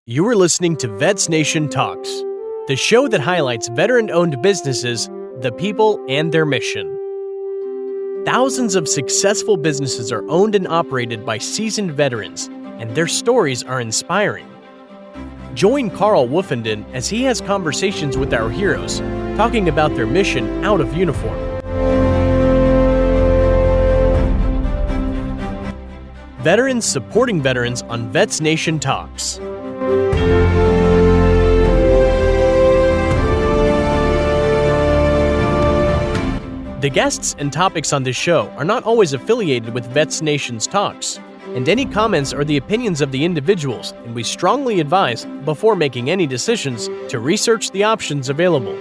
You are listening to Vets Nation Talks, the show that highlights veteran-owned businesses, the people, and their mission. Thousands of successful businesses are owned and operated by seasoned veterans, and their stories are inspiring. Join Carl Woofenden as he has conversations with our heroes, talking about their mission out of uniform. Veterans supporting veterans on Vets Nation Talks. The guests and topics on this show are not always affiliated with Vets Nation's Talks, and any comments are the opinions of the individuals, and we strongly advise, before making any decisions, to research the options available.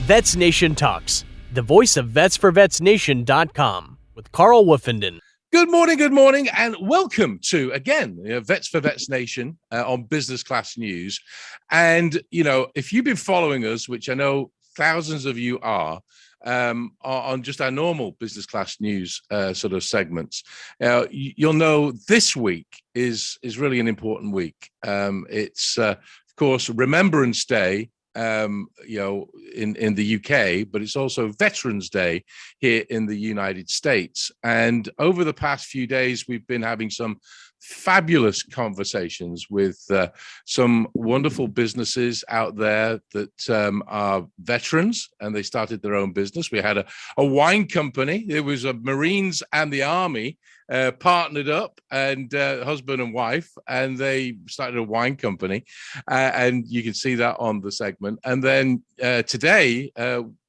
Vets Nation Talks, the voice of vetsforvetsnation.com with Carl Woofenden. Good morning, and welcome to, again, Vets for Vets Nation on Business Class News. And, if you've been following us, which I know thousands of you are on just our normal Business Class News sort of segments, you'll know this week is really an important week. It's, of course, Remembrance Day, in the UK, but it's also Veterans Day here in the United States. And over the past few days, we've been having some fabulous conversations with some wonderful businesses out there that are veterans, and they started their own business. We had a wine company. It was a Marines and the Army partnered up, and husband and wife, and they started a wine company, and you can see that on the segment. And then today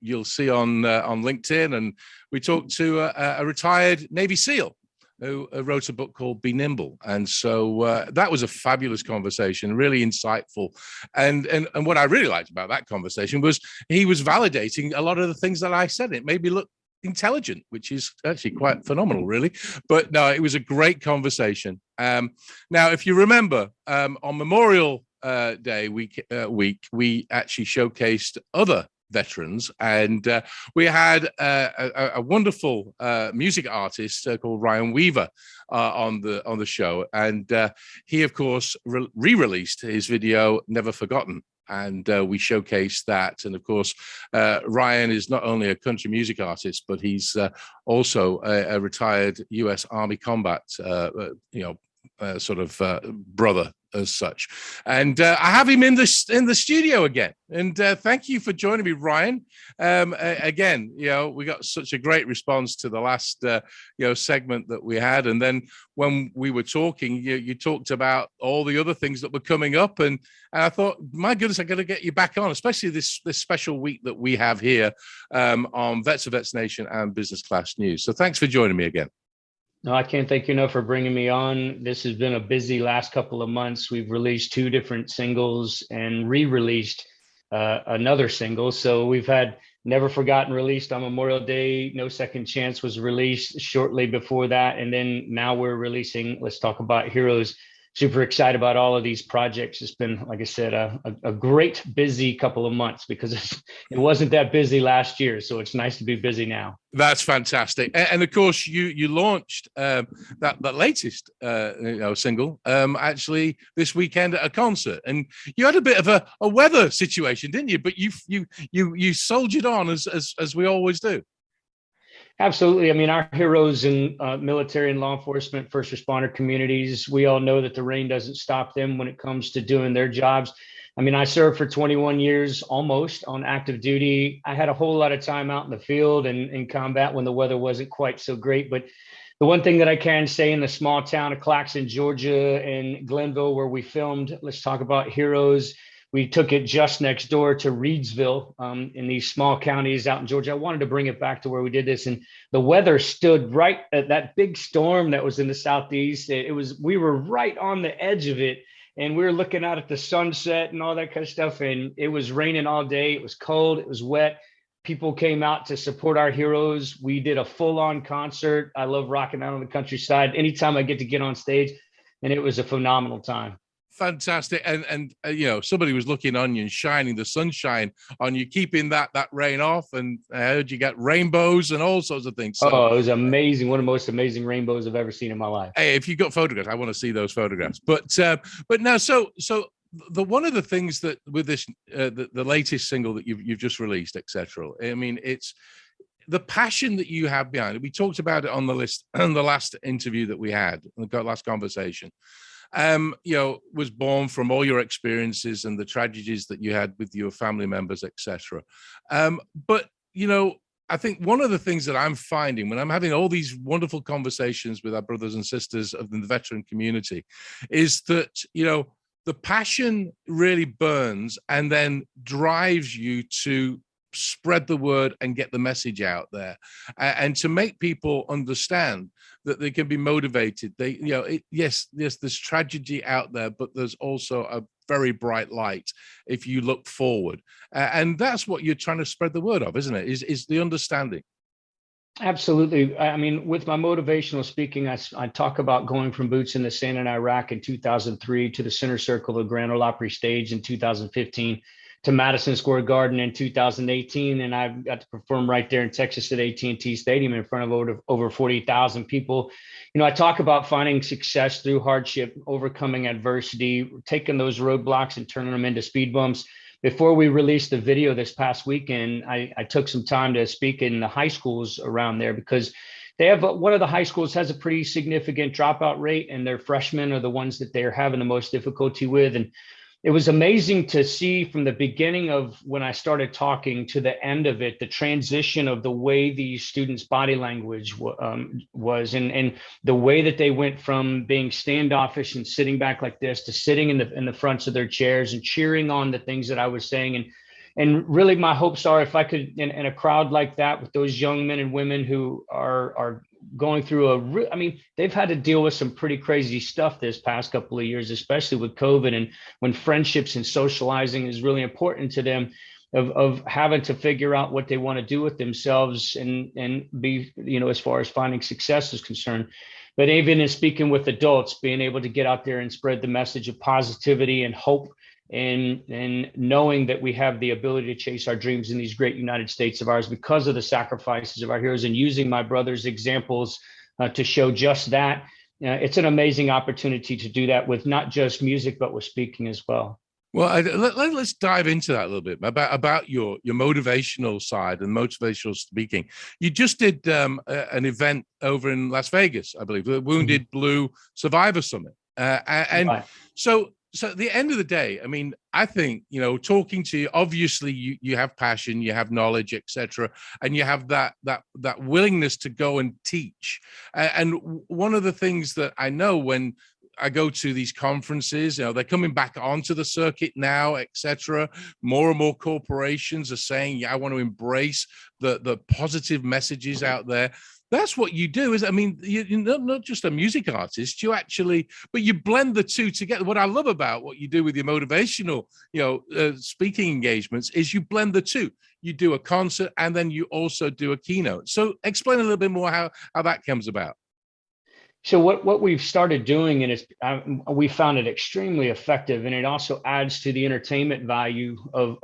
you'll see on LinkedIn, and we talked to a retired Navy SEAL who wrote a book called Be Nimble. And so that was a fabulous conversation, really insightful. And what I really liked about that conversation was he was validating a lot of the things that I said. It made me look intelligent, which is actually quite phenomenal, really. But no, it was a great conversation. Now, if you remember, on Memorial Day week, we actually showcased other veterans, and we had a wonderful music artist called Ryan Weaver on the show, and he, of course, re-released his video Never Forgotten. And we showcased that. And of course, Ryan is not only a country music artist, but he's also a retired U.S. Army combat, brother as such. And I have him in the studio again. And thank you for joining me, Ryan. Again, we got such a great response to the last, segment that we had. And then when we were talking, you talked about all the other things that were coming up. And I thought, my goodness, I got to get you back on, especially this special week that we have here on Vets of Vets Nation and Business Class News. So thanks for joining me again. No, I can't thank you enough for bringing me on. This has been a busy last couple of months. We've released 2 different singles and re-released another single. So we've had Never Forgotten released on Memorial Day. No Second Chance was released shortly before that. And then now we're releasing Let's Talk About Heroes. Super excited about all of these projects. It's been, like I said, a great busy couple of months because it wasn't that busy last year. So it's nice to be busy now. That's fantastic. And of course, you launched that latest single actually this weekend at a concert, and you had a bit of a weather situation, didn't you? But you soldiered on as we always do. Absolutely. I mean, our heroes in military and law enforcement, first responder communities, we all know that the rain doesn't stop them when it comes to doing their jobs. I mean, I served for 21 years almost on active duty. I had a whole lot of time out in the field and in combat when the weather wasn't quite so great. But the one thing that I can say in the small town of Claxon, Georgia, and Glenville, where we filmed Let's Talk About Heroes, we took it just next door to Reedsville in these small counties out in Georgia. I wanted to bring it back to where we did this, and the weather stood right at that big storm that was in the southeast. We were right on the edge of it, and we were looking out at the sunset and all that kind of stuff. And it was raining all day. It was cold. It was wet. People came out to support our heroes. We did a full-on concert. I love rocking out on the countryside anytime I get to get on stage, and it was a phenomenal time. Fantastic. And somebody was looking on you and shining the sunshine on you, keeping that rain off. And I heard you got rainbows and all sorts of things. So, oh, it was amazing. One of the most amazing rainbows I've ever seen in my life. hey, if you got photographs, I want to see those photographs. But now, so the one of the things that with this the latest single that you've just released, etc. I mean, it's the passion that you have behind it. We talked about it on the last interview that we had, the last conversation. Was born from all your experiences and the tragedies that you had with your family members, etc. But I think one of the things that I'm finding when I'm having all these wonderful conversations with our brothers and sisters of the veteran community is that, the passion really burns and then drives you to spread the word and get the message out there, and to make people understand that they can be motivated. Yes, there's tragedy out there, but there's also a very bright light if you look forward, and that's what you're trying to spread the word of, isn't it? Is the understanding. Absolutely. I mean, with my motivational speaking, I talk about going from boots in the sand in Iraq in 2003 to the center circle of Grand Ole Opry stage in 2015 to Madison Square Garden in 2018. And I got to perform right there in Texas at AT&T Stadium in front of over 40,000 people. I talk about finding success through hardship, overcoming adversity, taking those roadblocks and turning them into speed bumps. Before we released the video this past weekend, I took some time to speak in the high schools around there because they have one of the high schools has a pretty significant dropout rate, and their freshmen are the ones that they're having the most difficulty with. And it was amazing to see from the beginning of when I started talking to the end of it, the transition of the way these students' body language was, and the way that they went from being standoffish and sitting back like this to sitting in the fronts of their chairs and cheering on the things that I was saying. And really, my hopes are if I could, in a crowd like that, with those young men and women who are going through they've had to deal with some pretty crazy stuff this past couple of years, especially with COVID, and when friendships and socializing is really important to them, of having to figure out what they want to do with themselves and be, as far as finding success is concerned. But even in speaking with adults, being able to get out there and spread the message of positivity and hope, and knowing that we have the ability to chase our dreams in these great United States of ours because of the sacrifices of our heroes, and using my brother's examples to show just that. It's an amazing opportunity to do that with not just music, but with speaking as well. Well, let's dive into that a little bit about your motivational side and motivational speaking. You just did an event over in Las Vegas, I believe, the Wounded Blue Survivor Summit. Right. So at the end of the day, I mean, I think, talking to you, obviously you have passion, you have knowledge, etc., and you have that willingness to go and teach. And one of the things that I know when I go to these conferences, they're coming back onto the circuit now, etc. More and more corporations are saying, I want to embrace the positive messages out there. That's what you do, you're not just a music artist, but you blend the two together. What I love about what you do with your motivational, speaking engagements is you blend the two. You do a concert and then you also do a keynote. So explain a little bit more how that comes about. So what we've started doing, and we found it extremely effective, and it also adds to the entertainment value of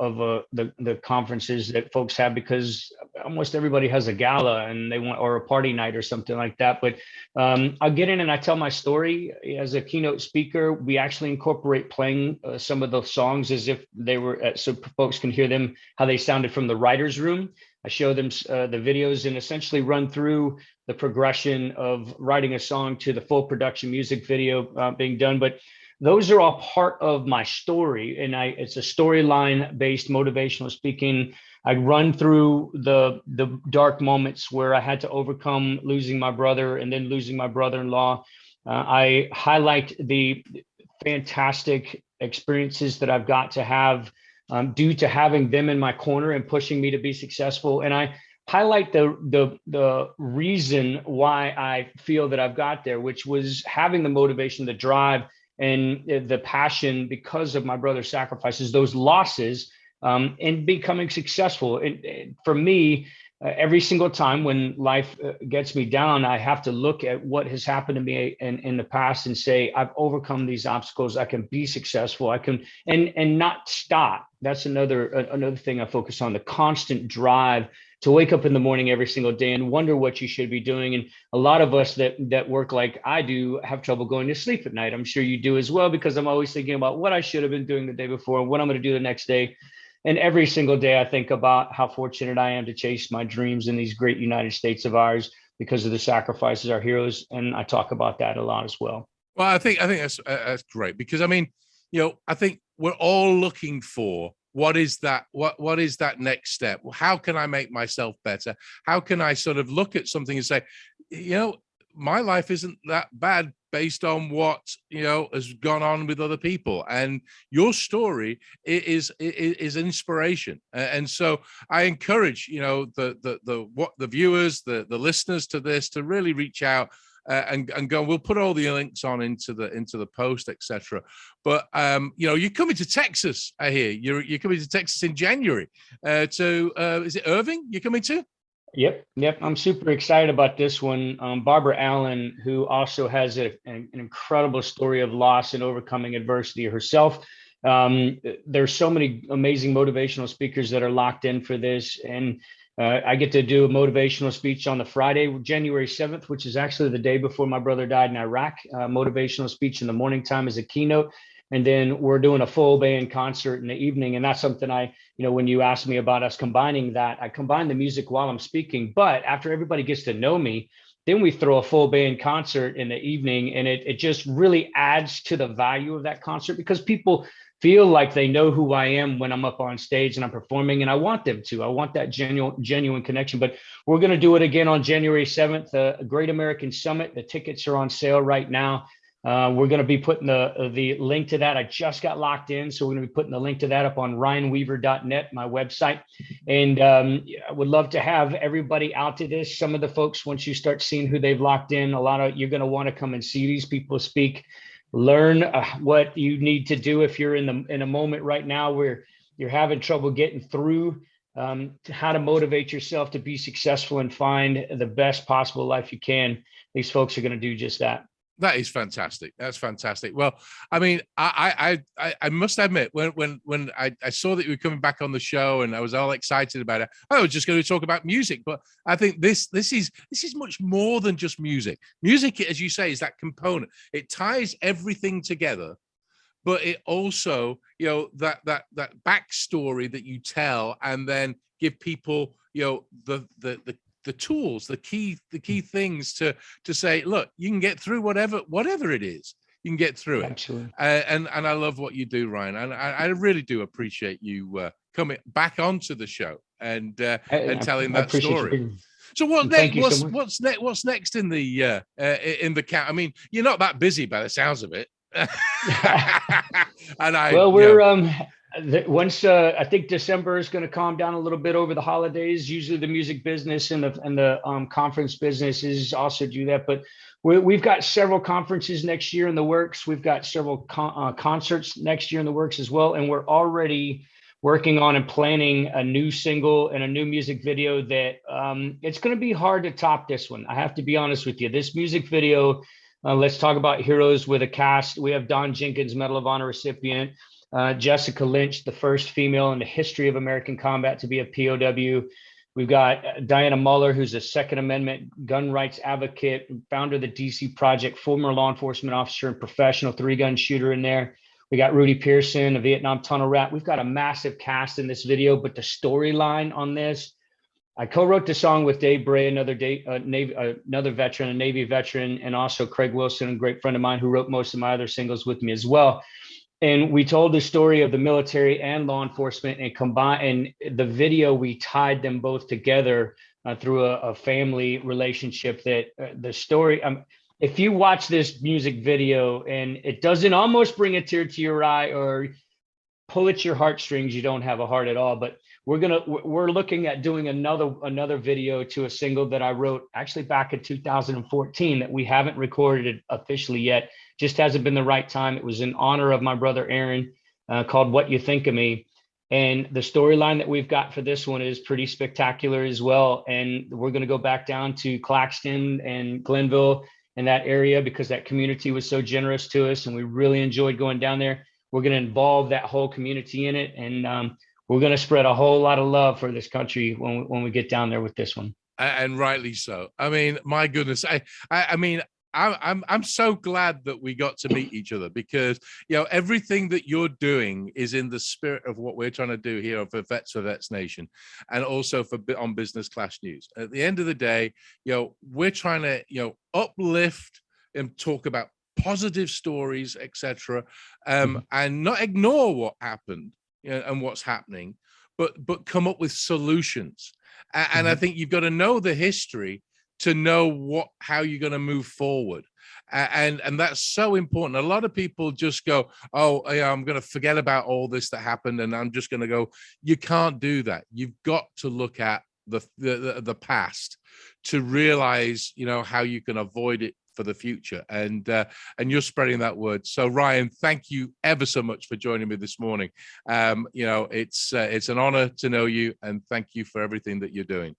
the conferences that folks have, because almost everybody has a gala and they want, or a party night or something like that. But I'll get in and I tell my story as a keynote speaker. We actually incorporate playing some of the songs as if they were, so folks can hear them, how they sounded from the writer's room. I show them the videos and essentially run through the progression of writing a song to the full production music video being done. But those are all part of my story. And it's a storyline based motivational speaking. I run through the dark moments where I had to overcome losing my brother and then losing my brother-in-law. I highlight the fantastic experiences that I've got to have due to having them in my corner and pushing me to be successful. And I highlight the reason why I feel that I've got there, which was having the motivation, the drive, and the passion because of my brother's sacrifices, those losses, and becoming successful. And for me, every single time when life gets me down, I have to look at what has happened to me in the past and say, I've overcome these obstacles. I can be successful. I can, and not stop. That's another thing I focus on, the constant drive to wake up in the morning every single day and wonder what you should be doing. And a lot of us that work like I do have trouble going to sleep at night. I'm sure you do as well, because I'm always thinking about what I should have been doing the day before and what I'm going to do the next day. And every single day I think about how fortunate I am to chase my dreams in these great United States of ours because of the sacrifices our heroes. And I talk about that a lot as well. Well, I think that's great, because I mean, I think we're all looking for what is that next step? How can I make myself better? How can I sort of look at something and say, my life isn't that bad based on what has gone on with other people, and your story is an inspiration. And so I encourage the viewers, the listeners to this, to really reach out and go. We'll put all the links on into the post, etc. But you're coming to Texas. I hear you're coming to Texas in January. Is it Irving you're coming to? Yep. I'm super excited about this one. Barbara Allen, who also has an incredible story of loss and overcoming adversity herself. There's so many amazing motivational speakers that are locked in for this. And I get to do a motivational speech on the Friday, January 7th, which is actually the day before my brother died in Iraq. Motivational speech in the morning time as a keynote. And then we're doing a full band concert in the evening. And that's something when you asked me about us combining that, I combine the music while I'm speaking. But after everybody gets to know me, then we throw a full band concert in the evening. And it just really adds to the value of that concert, because people feel like they know who I am when I'm up on stage and I'm performing. And I want them to. I want that genuine connection. But we're going to do it again on January 7th, a Great American Summit. The tickets are on sale right now. We're going to be putting the link to that. I just got locked in, so we're going to be putting the link to that up on ryanweaver.net, my website. And I would love to have everybody out to this. Some of the folks, once you start seeing who they've locked in, you're going to want to come and see these people speak. Learn what you need to do if you're in a moment right now where you're having trouble getting through. How to motivate yourself to be successful and find the best possible life you can. These folks are going to do just that. That is fantastic. That's fantastic. Well, I mean, I must admit, when I saw that you were coming back on the show and I was all excited about it, I was just going to talk about music. But I think this is much more than just music. Music, as you say, is that component. It ties everything together. But it also, that backstory that you tell, and then give people, the tools, the key things to say, look, you can get through whatever it is. You can get through it. Absolutely. And I love what you do, Ryan. And I really do appreciate you coming back onto the show and telling that story. So what's next in the count? I mean, you're not that busy by the sounds of it. Once I think December is going to calm down a little bit over the holidays. Usually the music business and the conference businesses also do that. But we've got several conferences next year in the works. We've got several concerts next year in the works as well. And we're already working on and planning a new single and a new music video that it's going to be hard to top this one. I have to be honest with you. This music video, let's talk about heroes with a cast. We have Don Jenkins, Medal of Honor recipient. Jessica Lynch, the first female in the history of American combat to be a POW. We've got Diana Muller, who's a Second Amendment gun rights advocate, founder of the DC Project, former law enforcement officer and professional 3-gun shooter in there. We got Rudy Pearson, a Vietnam tunnel rat. We've got a massive cast in this video, but the storyline on this, I co-wrote the song with Dave Bray, another veteran, a Navy veteran, and also Craig Wilson, a great friend of mine who wrote most of my other singles with me as well. And we told the story of the military and law enforcement, and combined in the video, we tied them both together through a family relationship. That the story, if you watch this music video and it doesn't almost bring a tear to your eye or pull at your heartstrings, you don't have a heart at all. But we're looking at doing another video to a single that I wrote actually back in 2014 that we haven't recorded officially yet. Just hasn't been the right time. It was in honor of my brother Aaron, called What You Think of Me. And the storyline that we've got for this one is pretty spectacular as well. And we're going to go back down to Claxton and Glenville and that area because that community was so generous to us. And we really enjoyed going down there. We're going to involve that whole community in it. And we're going to spread a whole lot of love for this country when we get down there with this one. And rightly so. I mean, my goodness. I mean, I'm so glad that we got to meet each other because, you know, everything that you're doing is in the spirit of what we're trying to do here for Vets Nation and also for On Business Class News. At the end of the day, you know, we're trying to, you know, uplift and talk about positive stories, etc., and not ignore what happened, you know, and what's happening, but come up with solutions. And I think you've got to know the history to know how you're going to move forward. And that's so important. A lot of people just go, oh, yeah, I'm going to forget about all this that happened. And I'm just going to go, you can't do that. You've got to look at the past to realize, you know, how you can avoid it for the future. And you're spreading that word. So Ryan, thank you ever so much for joining me this morning. You know, it's an honor to know you, and thank you for everything that you're doing.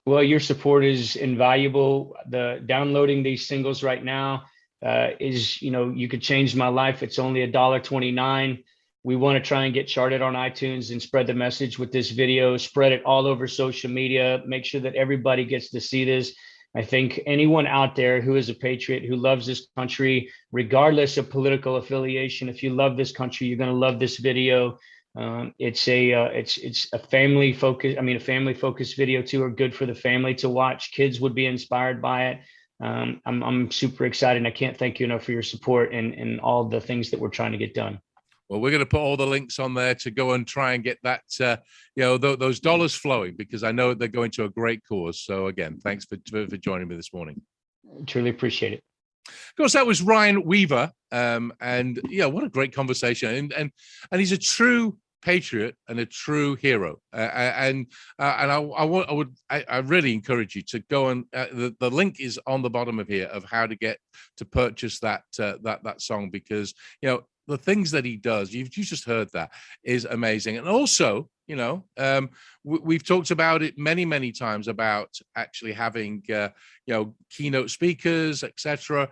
Well, your support is invaluable. The downloading these singles right now is, you know, you could change my life. It's only $1.29. We want to try and get charted on iTunes and spread the message with this video, spread it all over social media, make sure that everybody gets to see this. I think anyone out there who is a patriot, who loves this country, regardless of political affiliation, if you love this country, you're going to love this video. It's a family focus. I mean, a family focused video too, are good for the family to watch. Kids would be inspired by it. I'm super excited, and I can't thank you enough for your support and all the things that we're trying to get done. Well, we're going to put all the links on there to go and try and get that, you know, those dollars flowing, because I know they're going to a great cause. So again, thanks for joining me this morning. Truly appreciate it. Of course, that was Ryan Weaver, and yeah, what a great conversation, and he's a true patriot and a true hero, and I really encourage you to go and the link is on the bottom of here of how to get to purchase that song, because you know the things that he does, you just heard, that is amazing. And also, you know, we've talked about it many times about actually having you know, keynote speakers, etc.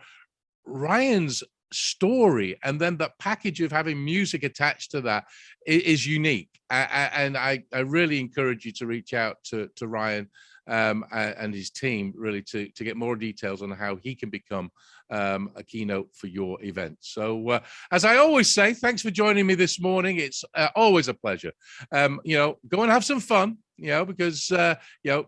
Ryan's story and then the package of having music attached to that is unique, and I really encourage you to reach out to Ryan and his team, really, to get more details on how he can become a keynote for your event. So as I always say, thanks for joining me this morning. It's always a pleasure. You know, go and have some fun, you know, because you know,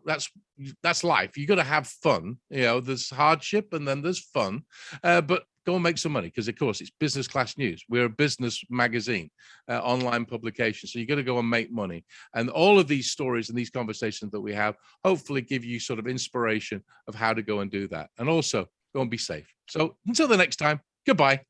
that's life. You got to have fun. You know, there's hardship and then there's fun, but go and make some money, because of course it's business class news. We're a business magazine, online publication. So you got to go and make money. And all of these stories and these conversations that we have hopefully give you sort of inspiration of how to go and do that. And also go and be safe. So until the next time, goodbye.